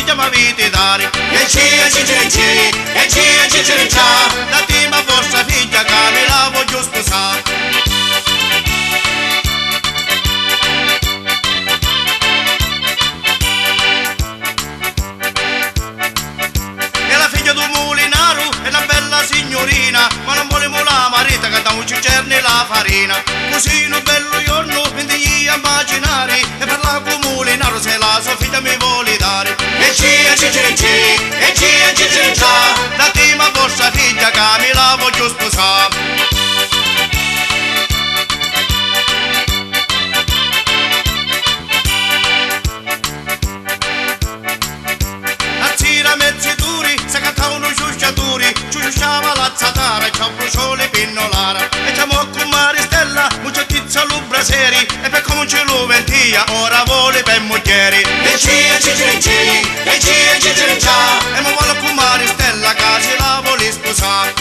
figlia mi avete dare. E cia cicirici, e cia ciciricia. Datemi a vostra figlia che me la voglio sposare. Signorina, ma non volemo la marita che da un cicerne la farina. Così un bello giorno vendigli a immaginare e per la comulinaro se la sua figlia mi vuole dare. E cia cicirici, e cia ciciricia. Datemi a vostra figlia che me la voglio sposare. Ciusciava la zatara, c'ha un bruciole pinnolara. E c'è mo con Maristella, muccia tizia lubra seri. E per come ce lo ventia, ora vuole per moglieri. E cia cicirici, e cia ciciricia. E mo vuole con Maristella, che se la vuole sposare.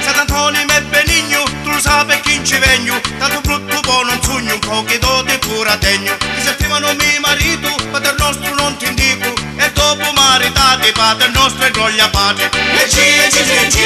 Sant'Antonio e Benigno, tu lo sai per chi ci vegno. Tanto brutto buono un sogno, un pochino di pura degno. Mi sentivano mio marito, padre nostro non ti indico. E dopo maritati, padre nostro e gloria patria. E cia cicirici,